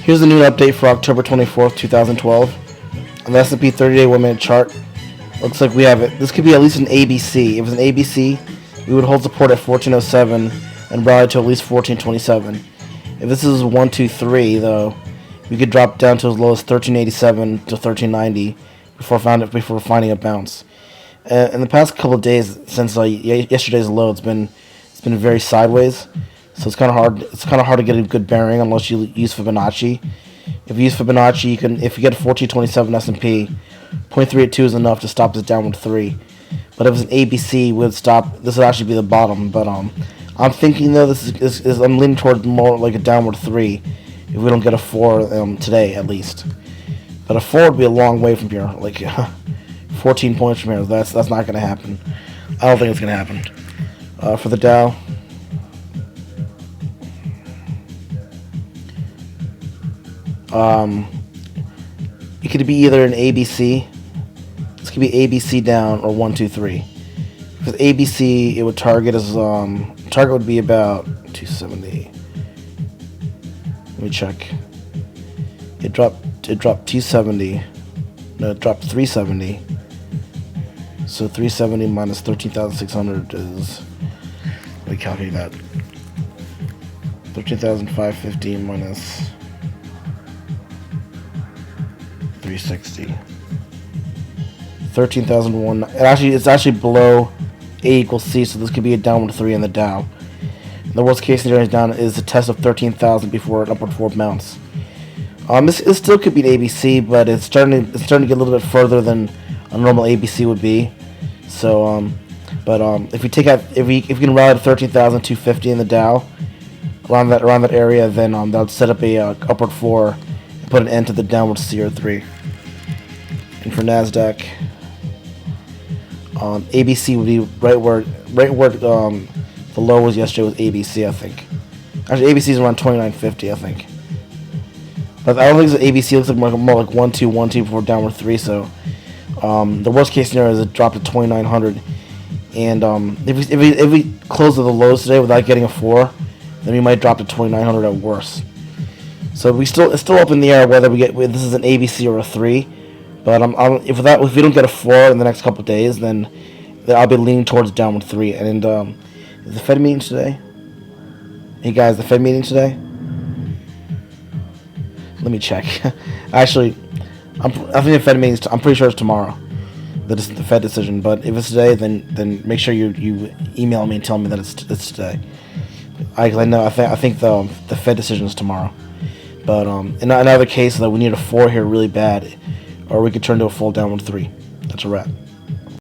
Here's the new update for October 24th, 2012. On the S&P 30-day 1-minute chart, looks like we have it. This could be at least an ABC. If it was an ABC, we would hold support at 1407 and rally to at least 1427. If this is 1, 2, 3, though, we could drop down to as low as 1387 to 1390 before finding a bounce. In the past couple of days, since yesterday's low, it's been very sideways. So it's kind of hard. It's kind of hard to get a good bearing unless you use Fibonacci. If you use Fibonacci, you can. If you get a 1427 S&P, 0.382 is enough to stop this downward 3. But if it's an ABC, would stop. This would actually be the bottom. But I'm thinking though this is I'm leaning toward more like a downward 3. If we don't get a 4 today at least. But a 4 would be a long way from here. Like 14 points from here. That's not going to happen. I don't think it's going to happen. For the Dow. It could be either an ABC. This could be ABC down or 1, 2, 3. If it's ABC, it would target as target would be about 270. Let me check. It dropped 270. No, it dropped 370. So 370 minus 13,600 is, let me calculate that. 13,550 minus 360. 13,001. It's actually below A equals C, so this could be a downward 3 in the Dow. The worst case scenario is a test of 13,000 before an upward 4 bounce. This still could be an ABC, but it's starting to get a little bit further than a normal ABC would be. So, if we take out if we can rally to 13,250 in the Dow, around that area, then that would set up a upward 4 and put an end to the downward C or 3. And for Nasdaq, ABC would be right where the low was yesterday was ABC, I think. Actually, ABC is around 2950, I think. But I don't think it's ABC. It looks like more like 1, 2, 1, 2 before downward 3. So the worst case scenario is it dropped to 2900. And if we close to the lows today without getting a 4, then we might drop to 2900 at worst. So it's still up in the air whether this is an ABC or a 3. But if we don't get a 4 in the next couple of days, then I'll be leaning towards downward 3. And is the Fed meeting today? Hey guys, the Fed meeting today? Let me check. Actually, I think the Fed meeting. I'm pretty sure it's tomorrow. The Fed decision. But if it's today, then make sure you email me and tell me that it's today. I think the Fed decision is tomorrow. But in another case, though, we need a 4 here really bad, or we could turn to a full downward 3. That's a wrap.